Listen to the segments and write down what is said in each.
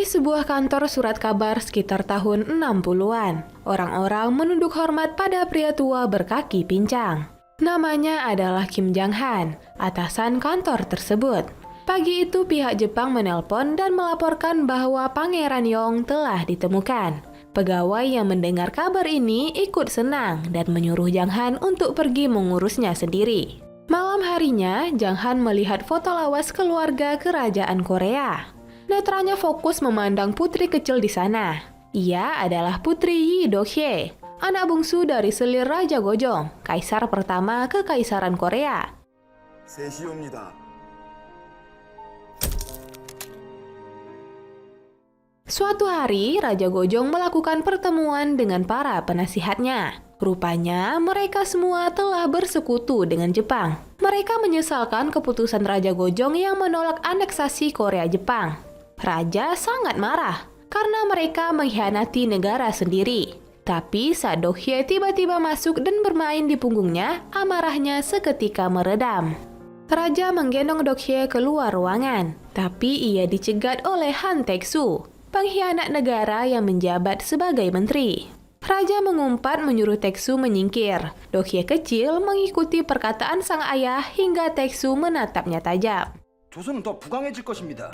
sebuah kantor surat kabar sekitar tahun 60-an, orang-orang menunduk hormat pada pria tua berkaki pincang. Namanya adalah Kim Jang-han, atasan kantor tersebut. Pagi itu pihak Jepang menelpon dan melaporkan bahwa Pangeran Yong telah ditemukan. Pegawai yang mendengar kabar ini ikut senang dan menyuruh Jang-han untuk pergi mengurusnya sendiri. Malam harinya, Jang-han melihat foto lawas keluarga kerajaan Korea. Netranya fokus memandang putri kecil di sana. Ia adalah Putri Yi Do-hye, anak bungsu dari selir Raja Gojong, kaisar pertama Kekaisaran Korea. Suatu hari, Raja Gojong melakukan pertemuan dengan para penasihatnya. Rupanya, mereka semua telah bersekutu dengan Jepang. Mereka menyesalkan keputusan Raja Gojong yang menolak aneksasi Korea Jepang. Raja sangat marah karena mereka mengkhianati negara sendiri. Tapi saat Do-hye tiba-tiba masuk dan bermain di punggungnya, amarahnya seketika meredam. Raja menggendong Do-hye keluar ruangan, tapi ia dicegat oleh Han Taek-soo, pengkhianat negara yang menjabat sebagai menteri. Raja mengumpat menyuruh Taek-soo menyingkir. Do-hye kecil mengikuti perkataan sang ayah hingga Taek-soo menatapnya tajam. 조선은 더 부강해질 것입니다.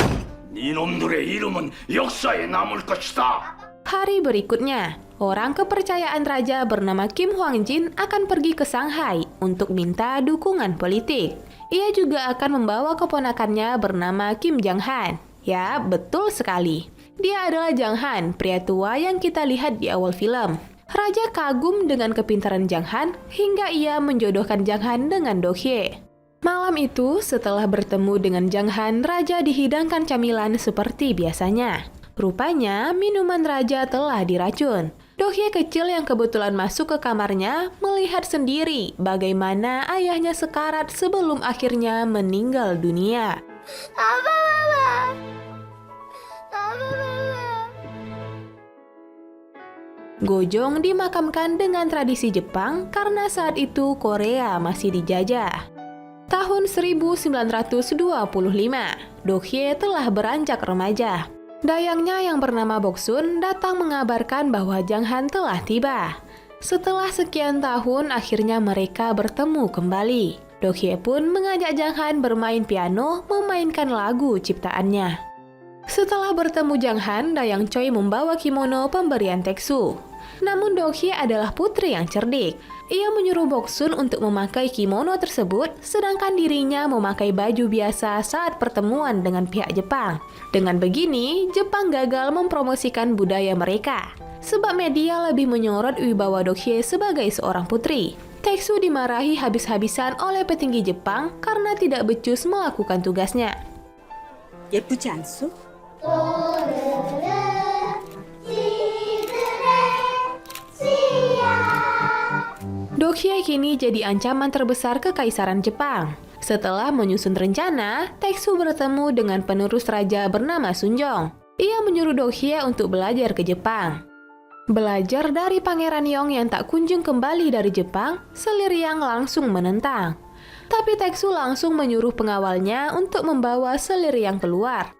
이놈들의 이름은 역사에 남을 것이다. Hari berikutnya, orang kepercayaan raja bernama Kim Hwang-jin akan pergi ke Shanghai untuk minta dukungan politik. Ia juga akan membawa keponakannya bernama Kim Jang-han. Ya, betul sekali. Dia adalah Jang-han, pria tua yang kita lihat di awal film. Raja kagum dengan kepintaran Jang-han hingga ia menjodohkan Jang-han dengan Do-hye. Malam itu, setelah bertemu dengan Jang-han, Raja dihidangkan camilan seperti biasanya. Rupanya, minuman Raja telah diracun. Do-hye kecil yang kebetulan masuk ke kamarnya melihat sendiri bagaimana ayahnya sekarat sebelum akhirnya meninggal dunia. Gojong dimakamkan dengan tradisi Jepang karena saat itu Korea masih dijajah. Tahun 1925, Do-hye telah beranjak remaja. Dayangnya yang bernama Boksun datang mengabarkan bahwa Jang-han telah tiba. Setelah sekian tahun, akhirnya mereka bertemu kembali. Do-hye pun mengajak Jang-han bermain piano, memainkan lagu ciptaannya. Setelah bertemu Jang-han, Dayang Choi membawa kimono pemberian Taek-soo. Namun Do-hye adalah putri yang cerdik. Ia menyuruh Boksun untuk memakai kimono tersebut, sedangkan dirinya memakai baju biasa saat pertemuan dengan pihak Jepang. Dengan begini, Jepang gagal mempromosikan budaya mereka, sebab media lebih menyorot wibawa Do-hye sebagai seorang putri. Taek-soo dimarahi habis-habisan oleh petinggi Jepang karena tidak becus melakukan tugasnya. 예쁘지 않소? Do-hye kini jadi ancaman terbesar Kekaisaran Jepang. Setelah menyusun rencana, Taek-soo bertemu dengan penerus raja bernama Sunjong. Ia menyuruh Do-hye untuk belajar ke Jepang. Belajar dari Pangeran Yong yang tak kunjung kembali dari Jepang, Selir Yang langsung menentang. Tapi Taek-soo langsung menyuruh pengawalnya untuk membawa Selir Yang keluar.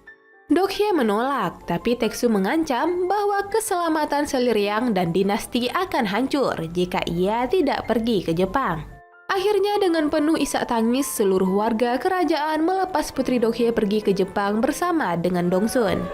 Do-hye menolak, tapi Taek-soo mengancam bahwa keselamatan Selir Yang dan dinasti akan hancur jika ia tidak pergi ke Jepang. Akhirnya dengan penuh isak tangis, seluruh warga kerajaan melepas Putri Do-hye pergi ke Jepang bersama dengan Dongsun.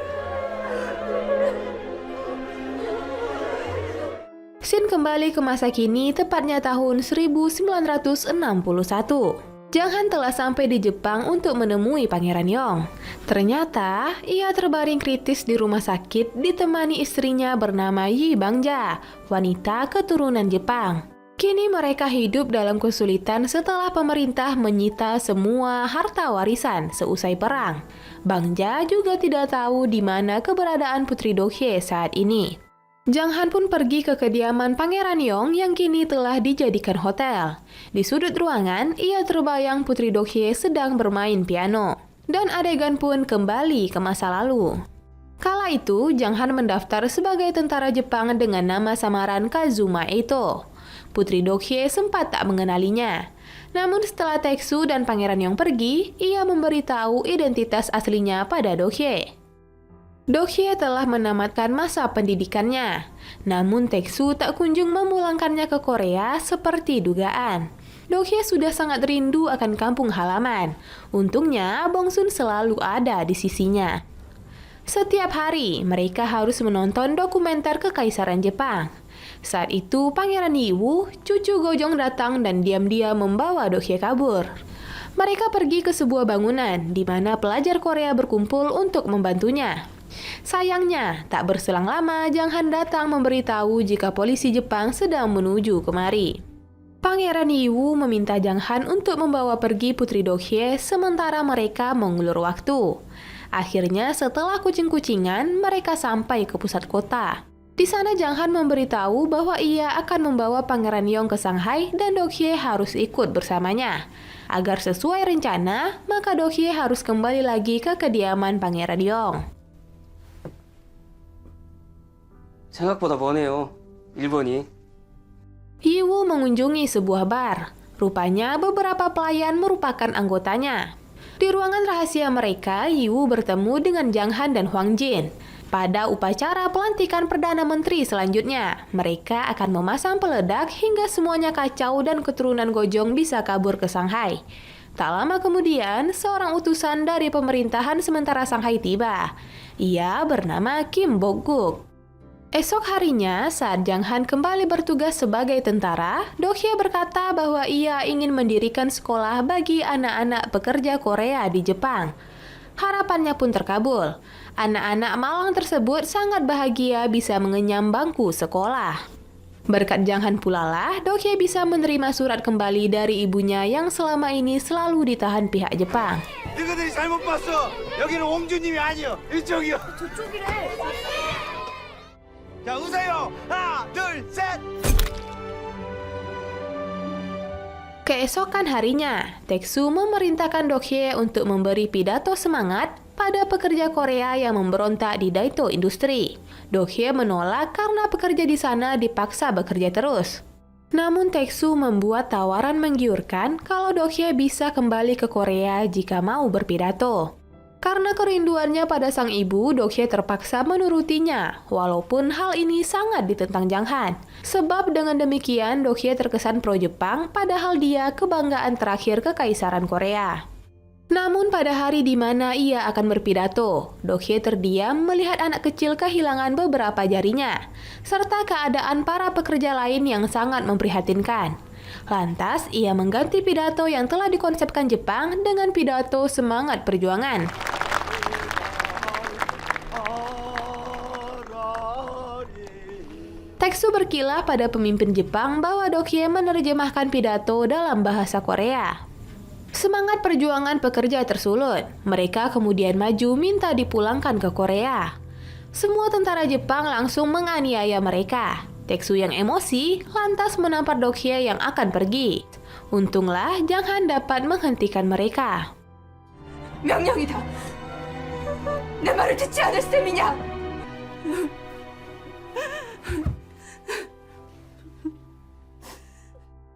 Scene kembali ke masa kini, tepatnya tahun 1961. Jang-han telah sampai di Jepang untuk menemui Pangeran Yong. Ternyata, ia terbaring kritis di rumah sakit ditemani istrinya bernama Yi Bangja, wanita keturunan Jepang. Kini mereka hidup dalam kesulitan setelah pemerintah menyita semua harta warisan seusai perang. Bangja juga tidak tahu di mana keberadaan Putri Do-hye saat ini. Jang-han pun pergi ke kediaman Pangeran Yong yang kini telah dijadikan hotel. Di sudut ruangan, ia terbayang Putri Do-hye sedang bermain piano. Dan adegan pun kembali ke masa lalu. Kala itu, Jang-han mendaftar sebagai tentara Jepang dengan nama samaran Kazuma Eito. Putri Do-hye sempat tak mengenalinya. Namun setelah Taek-soo dan Pangeran Yong pergi, ia memberitahu identitas aslinya pada Do-hye. Dohye telah menamatkan masa pendidikannya, namun Taeksu tak kunjung memulangkannya ke Korea seperti dugaan. Dohye sudah sangat rindu akan kampung halaman. Untungnya, Bongsun selalu ada di sisinya. Setiap hari, mereka harus menonton dokumenter Kekaisaran Jepang. Saat itu, Pangeran Yiwu, cucu Gojong datang dan diam-diam membawa Dohye kabur. Mereka pergi ke sebuah bangunan di mana pelajar Korea berkumpul untuk membantunya. Sayangnya, tak berselang lama Jang Han datang memberitahu jika polisi Jepang sedang menuju kemari. Pangeran Yiwu meminta Jang Han untuk membawa pergi Putri Dohye sementara mereka mengulur waktu. Akhirnya setelah kucing-kucingan, mereka sampai ke pusat kota. Di sana Jang Han memberitahu bahwa ia akan membawa Pangeran Yong ke Shanghai dan Dohye harus ikut bersamanya. Agar sesuai rencana, maka Dohye harus kembali lagi ke kediaman Pangeran Yong. 생각보다 머네요. 일본이. Yiwu mengunjungi sebuah bar. Rupanya beberapa pelayan merupakan anggotanya. Di ruangan rahasia mereka, Yiwu bertemu dengan Jang Han dan Huang Jin. Pada upacara pelantikan Perdana Menteri selanjutnya, mereka akan memasang peledak hingga semuanya kacau dan keturunan Gojong bisa kabur ke Shanghai. Tak lama kemudian, seorang utusan dari pemerintahan sementara Shanghai tiba. Ia bernama Kim Bok-guk. Esok harinya, saat Jang Han kembali bertugas sebagai tentara, Dohye berkata bahwa ia ingin mendirikan sekolah bagi anak-anak pekerja Korea di Jepang. Harapannya pun terkabul. Anak-anak malang tersebut sangat bahagia bisa mengenyam bangku sekolah. Berkat Jang Han pula lah, Dohye bisa menerima surat kembali dari ibunya yang selama ini selalu ditahan pihak Jepang. 너희들이 잘못 봤어. 여기는 옹주님이 아니요. 이쪽이요. 자, 웃어요. 하나, 둘, 셋. Keesokan harinya, Taeksu memerintahkan Dohye untuk memberi pidato semangat pada pekerja Korea yang memberontak di Daito Industri. Dohye menolak karena pekerja di sana dipaksa bekerja terus. Namun Taeksu membuat tawaran menggiurkan kalau Dohye bisa kembali ke Korea jika mau berpidato. Karena kerinduannya pada sang ibu, Dohye terpaksa menurutinya, walaupun hal ini sangat ditentang Jang Han. Sebab dengan demikian, Dohye terkesan pro-Jepang, padahal dia kebanggaan terakhir Kekaisaran Korea. Namun pada hari di mana ia akan berpidato, Dohye terdiam melihat anak kecil kehilangan beberapa jarinya, serta keadaan para pekerja lain yang sangat memprihatinkan. Lantas, ia mengganti pidato yang telah dikonsepkan Jepang dengan pidato semangat perjuangan. Taeksu berkilah pada pemimpin Jepang bahwa Dohye menerjemahkan pidato dalam bahasa Korea. Semangat perjuangan pekerja tersulut. Mereka kemudian maju minta dipulangkan ke Korea. Semua tentara Jepang langsung menganiaya mereka. Taeksu yang emosi lantas menampar Dohye yang akan pergi. Untunglah Jang Han dapat menghentikan mereka. 명령이다. 내 말을 듣지 않을 셈이냐?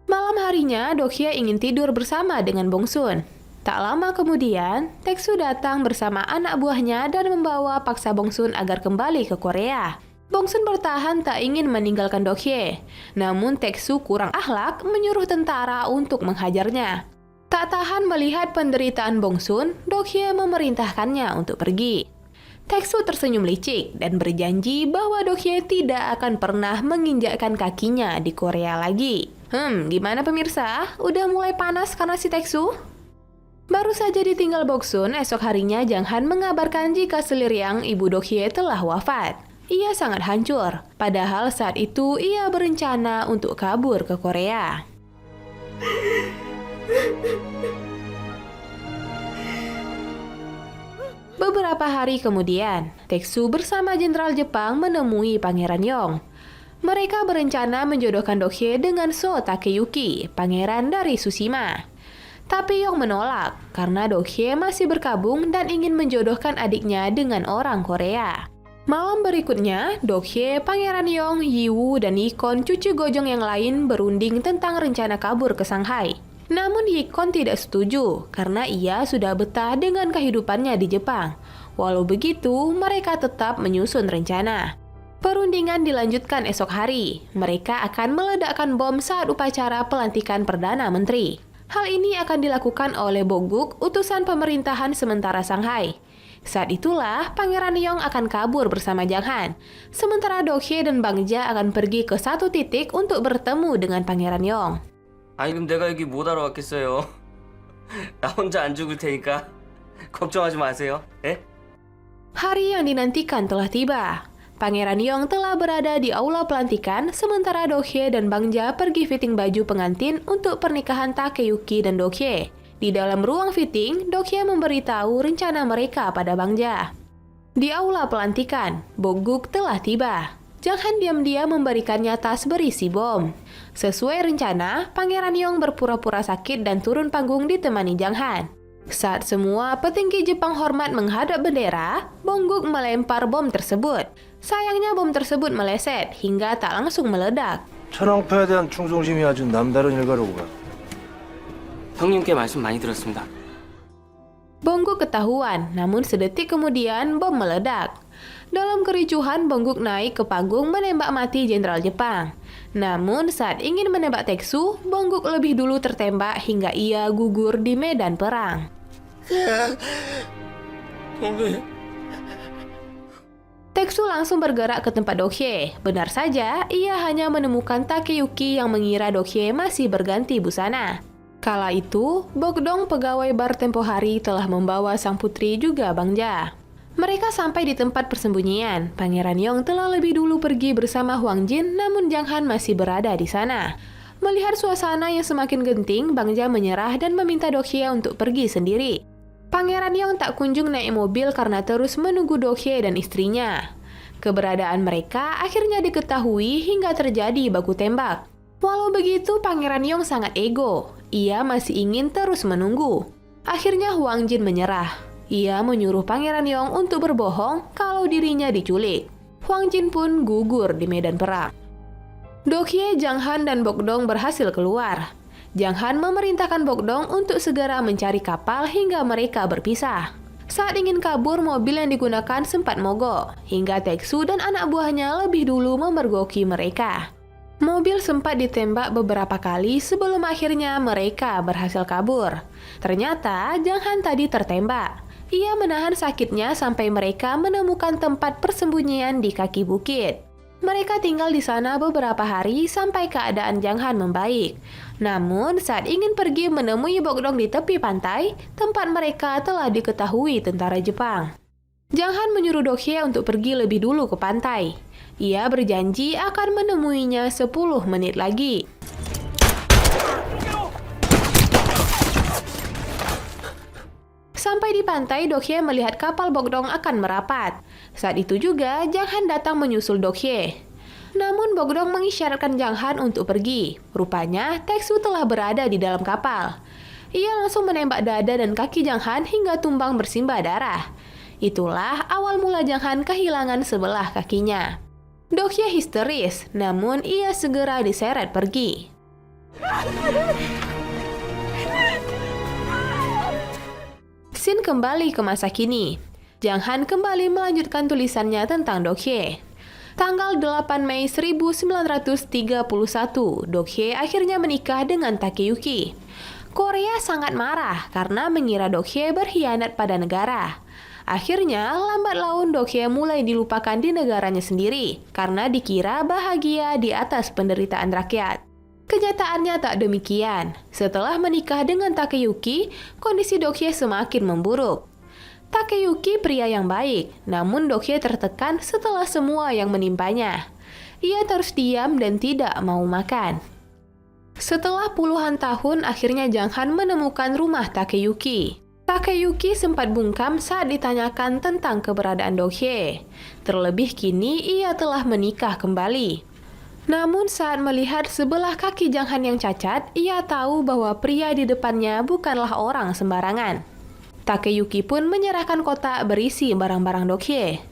Malam harinya, Dohye ingin tidur bersama dengan Bongsun. Tak lama kemudian, Taeksu datang bersama anak buahnya dan membawa paksa Bongsun agar kembali ke Korea. Bongsun bertahan tak ingin meninggalkan Dohye. Namun Taeksu kurang akhlak menyuruh tentara untuk menghajarnya. Tak tahan melihat penderitaan Bongsun, Dohye memerintahkannya untuk pergi. Taeksu tersenyum licik dan berjanji bahwa Dohye tidak akan pernah menginjakkan kakinya di Korea lagi. Gimana pemirsa? Udah mulai panas karena si Taeksu? Baru saja ditinggal Boksun, esok harinya Jang Han mengabarkan jika Seliriang ibu Dohye telah wafat. Ia sangat hancur, padahal saat itu ia berencana untuk kabur ke Korea. Beberapa hari kemudian, Taeksu bersama Jenderal Jepang menemui Pangeran Yong. Mereka berencana menjodohkan Dohye dengan So Takeyuki, pangeran dari Tsushima. Tapi Yong menolak karena Dohye masih berkabung dan ingin menjodohkan adiknya dengan orang Korea. Malam berikutnya, Dohye, Pangeran Yong, Yiwu, dan Yikon cucu Gojong yang lain berunding tentang rencana kabur ke Shanghai. Namun Yikon tidak setuju karena ia sudah betah dengan kehidupannya di Jepang. Walau begitu, mereka tetap menyusun rencana. Perundingan dilanjutkan esok hari. Mereka akan meledakkan bom saat upacara pelantikan Perdana Menteri. Hal ini akan dilakukan oleh Boguk, utusan pemerintahan sementara Shanghai. Saat itulah, Pangeran Yong akan kabur bersama Jang Han. Sementara Dokye dan Bangja akan pergi ke satu titik untuk bertemu dengan Pangeran Yong. 아니 그럼 내가 여기 못 하러 왔겠어요. 나 혼자 안 죽을 테니까 걱정하지 마세요. 예? Hari yang dinantikan telah tiba. Pangeran Yong telah berada di aula pelantikan, sementara Dokye dan Bangja pergi fitting baju pengantin untuk pernikahan Takeyuki dan Dokye. Di dalam ruang fitting, Dokye memberitahu rencana mereka pada Bangja. Di aula pelantikan, Boguk telah tiba. Jang Han diam-diam memberikannya tas berisi bom. Sesuai rencana, Pangeran Yong berpura-pura sakit dan turun panggung ditemani Jang Han. Saat semua petinggi Jepang hormat menghadap bendera, Bongguk melempar bom tersebut. Sayangnya bom tersebut meleset hingga tak langsung meledak. 천황폐에 대한 충성심이 아주 남다른 일가라고 봐. 형님께 말씀 많이 들었습니다. Bongguk ketahuan, namun sedetik kemudian bom meledak. Dalam kericuhan, Bongguk naik ke panggung menembak mati Jenderal Jepang. Namun saat ingin menembak Teksu, Bongguk lebih dulu tertembak hingga ia gugur di medan perang. Teksu langsung bergerak ke tempat Dokye. Benar saja, ia hanya menemukan Takeyuki yang mengira Dokye masih berganti busana. Kala itu, Bogdong, pegawai bar tempo hari, telah membawa sang putri juga Bangja. Mereka sampai di tempat persembunyian. Pangeran Yong telah lebih dulu pergi bersama Huang Jin, namun Jang Han masih berada di sana. Melihat suasana yang semakin genting, Bangja menyerah dan meminta Dokye untuk pergi sendiri. Pangeran Yong tak kunjung naik mobil karena terus menunggu Dokye dan istrinya. Keberadaan mereka akhirnya diketahui hingga terjadi baku tembak. Walau begitu, Pangeran Yong sangat ego. Ia masih ingin terus menunggu. Akhirnya Huang Jin menyerah. Ia menyuruh Pangeran Yong untuk berbohong kalau dirinya diculik. Huang Jin pun gugur di medan perang. Dokye, Jang Han, dan Bogdong berhasil keluar. Jang Han memerintahkan Bogdong untuk segera mencari kapal hingga mereka berpisah. Saat ingin kabur, mobil yang digunakan sempat mogok, hingga Teksu dan anak buahnya lebih dulu memergoki mereka. Mobil sempat ditembak beberapa kali sebelum akhirnya mereka berhasil kabur. Ternyata Jang Han tadi tertembak. Ia menahan sakitnya sampai mereka menemukan tempat persembunyian di kaki bukit. Mereka tinggal di sana beberapa hari sampai keadaan Jang Han membaik. Namun, saat ingin pergi menemui Bogdong di tepi pantai, tempat mereka telah diketahui tentara Jepang. Jang Han menyuruh Dokye untuk pergi lebih dulu ke pantai. Ia berjanji akan menemuinya 10 menit lagi. Sampai di pantai, Dokye melihat kapal Bogdong akan merapat. Saat itu juga, Jang Han datang menyusul Dokye. Namun Bogdong mengisyaratkan Jang Han untuk pergi. Rupanya, Teksu telah berada di dalam kapal. Ia langsung menembak dada dan kaki Jang Han hingga tumbang bersimbah darah. Itulah awal mula Jang Han kehilangan sebelah kakinya. Dokye histeris, namun ia segera diseret pergi. Scene kembali ke masa kini. Jang Han kembali melanjutkan tulisannya tentang Dokye. Tanggal 8 Mei 1931, Dokye akhirnya menikah dengan Takeyuki. Korea sangat marah karena mengira Dokye berkhianat pada negara. Akhirnya, lambat laun Dokye mulai dilupakan di negaranya sendiri karena dikira bahagia di atas penderitaan rakyat. Kenyataannya tak demikian. Setelah menikah dengan Takeyuki, kondisi Dokye semakin memburuk. Takeyuki pria yang baik, namun Dokye tertekan setelah semua yang menimpanya. Ia terus diam dan tidak mau makan. Setelah puluhan tahun, akhirnya Jang Han menemukan rumah Takeyuki. Takeyuki sempat bungkam saat ditanyakan tentang keberadaan Dokye. Terlebih kini ia telah menikah kembali. Namun saat melihat sebelah kaki Jang Han yang cacat, ia tahu bahwa pria di depannya bukanlah orang sembarangan. Takeyuki pun menyerahkan kotak berisi barang-barang Dokye.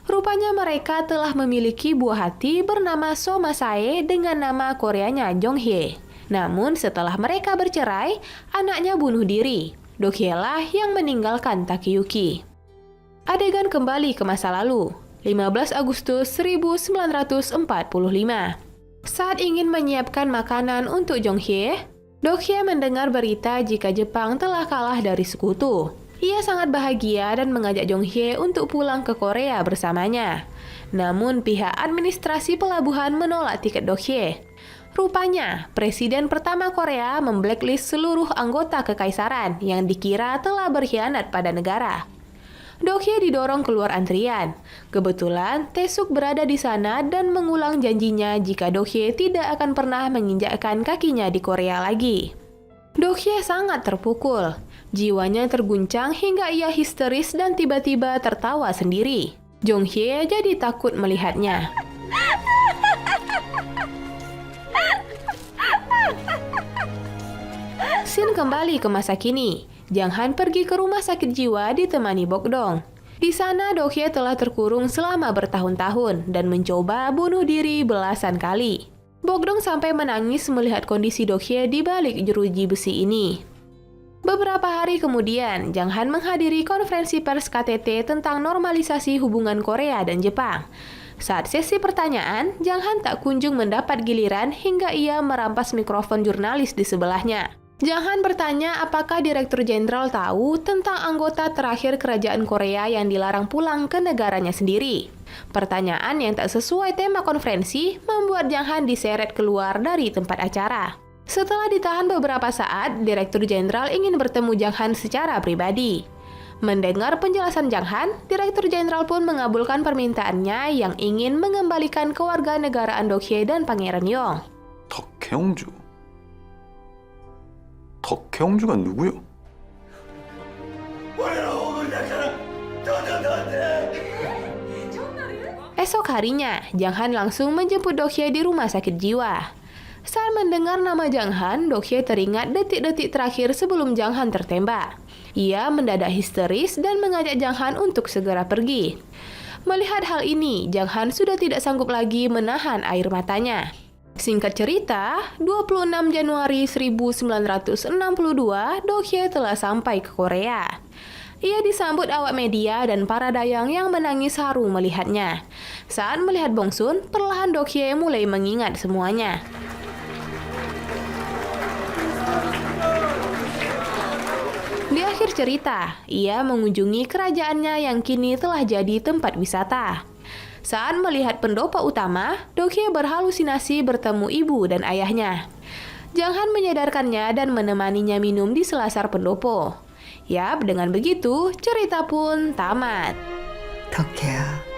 Rupanya mereka telah memiliki buah hati bernama So Masae dengan nama Koreanya Jonghye. Namun setelah mereka bercerai, anaknya bunuh diri. Dokye lah yang meninggalkan Takeyuki. Adegan kembali ke masa lalu, 15 Agustus 1945. Saat ingin menyiapkan makanan untuk Jong-hye, Dok-hye mendengar berita jika Jepang telah kalah dari sekutu. Ia sangat bahagia dan mengajak Jong-hye untuk pulang ke Korea bersamanya. Namun pihak administrasi pelabuhan menolak tiket Dok-hye. Rupanya, Presiden pertama Korea memblacklist seluruh anggota kekaisaran yang dikira telah berkhianat pada negara. Dok-hye didorong keluar antrian. Kebetulan, Tae-suk berada di sana dan mengulang janjinya jika Dok-hye tidak akan pernah menginjakkan kakinya di Korea lagi. Dok-hye sangat terpukul. Jiwanya terguncang hingga ia histeris dan tiba-tiba tertawa sendiri. Jong-hye jadi takut melihatnya. Scene kembali ke masa kini. Jang Han pergi ke rumah sakit jiwa ditemani Bok-dong. Di sana Dok-hye telah terkurung selama bertahun-tahun dan mencoba bunuh diri belasan kali. Bok-dong sampai menangis melihat kondisi Dok-hye di balik jeruji besi ini. Beberapa hari kemudian, Jang Han menghadiri konferensi pers KTT tentang normalisasi hubungan Korea dan Jepang. Saat sesi pertanyaan, Jang Han tak kunjung mendapat giliran hingga ia merampas mikrofon jurnalis di sebelahnya. Jang Han bertanya apakah Direktur Jenderal tahu tentang anggota terakhir kerajaan Korea yang dilarang pulang ke negaranya sendiri. Pertanyaan yang tak sesuai tema konferensi membuat Jang Han diseret keluar dari tempat acara. Setelah ditahan beberapa saat, Direktur Jenderal ingin bertemu Jang Han secara pribadi. Mendengar penjelasan Jang Han, Direktur Jenderal pun mengabulkan permintaannya yang ingin mengembalikan kewarganegaraan Dok-hye dan Pangeran Yong. 덕혜옹주가 누구요? Esok harinya, Jang Han langsung menjemput Dok-hye di rumah sakit jiwa. Saat mendengar nama Jang Han, Dok-hye teringat detik-detik terakhir sebelum Jang Han tertembak. Ia mendadak histeris dan mengajak Jang Han untuk segera pergi. Melihat hal ini, Jang Han sudah tidak sanggup lagi menahan air matanya. Singkat cerita, 26 Januari 1962, Dok-hye telah sampai ke Korea. Ia disambut awak media dan para dayang yang menangis haru melihatnya. Saat melihat Bongsun, perlahan Dok-hye mulai mengingat semuanya. Di akhir cerita, ia mengunjungi kerajaannya yang kini telah jadi tempat wisata. Saat melihat pendopo utama, Dok-hye berhalusinasi bertemu ibu dan ayahnya. Jang Han menyadarkannya dan menemaninya minum di selasar pendopo. Yap, dengan begitu, cerita pun tamat. 덕혜야.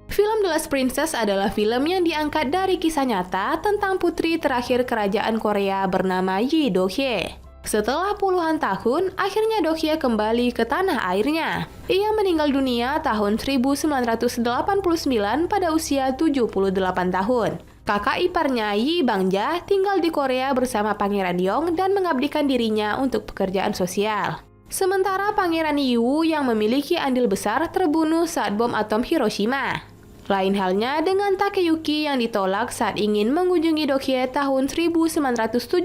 Film The Last Princess adalah film yang diangkat dari kisah nyata tentang putri terakhir kerajaan Korea bernama Yi Do-hye. Setelah puluhan tahun, akhirnya Do-hye kembali ke tanah airnya. Ia meninggal dunia tahun 1989 pada usia 78 tahun. Kakak iparnya Yi Bangja tinggal di Korea bersama Pangeran Yong dan mengabdikan dirinya untuk pekerjaan sosial. Sementara Pangeran Yu yang memiliki andil besar terbunuh saat bom atom Hiroshima. Lain halnya dengan Takeyuki yang ditolak saat ingin mengunjungi Dok-hye tahun 1972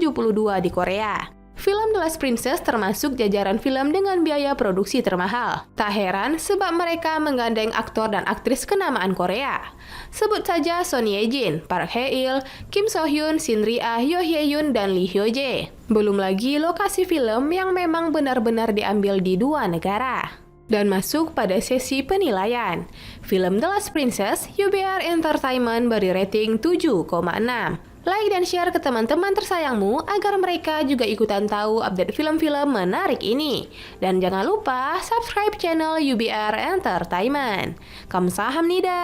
di Korea. Film The Last Princess termasuk jajaran film dengan biaya produksi termahal. Tak heran sebab mereka menggandeng aktor dan aktris kenamaan Korea. Sebut saja Son Ye-jin, Park Hae-il, Kim So-hyun, Shin Ri-ah, Yo Hye-yun, dan Lee Hyo-jae. Belum lagi lokasi film yang memang benar-benar diambil di dua negara. Dan masuk pada sesi penilaian. Film The Last Princess, UBR Entertainment beri rating 7,6. Like dan share ke teman-teman tersayangmu agar mereka juga ikutan tahu update film-film menarik ini. Dan jangan lupa subscribe channel UBR Entertainment. Kamsahamnida.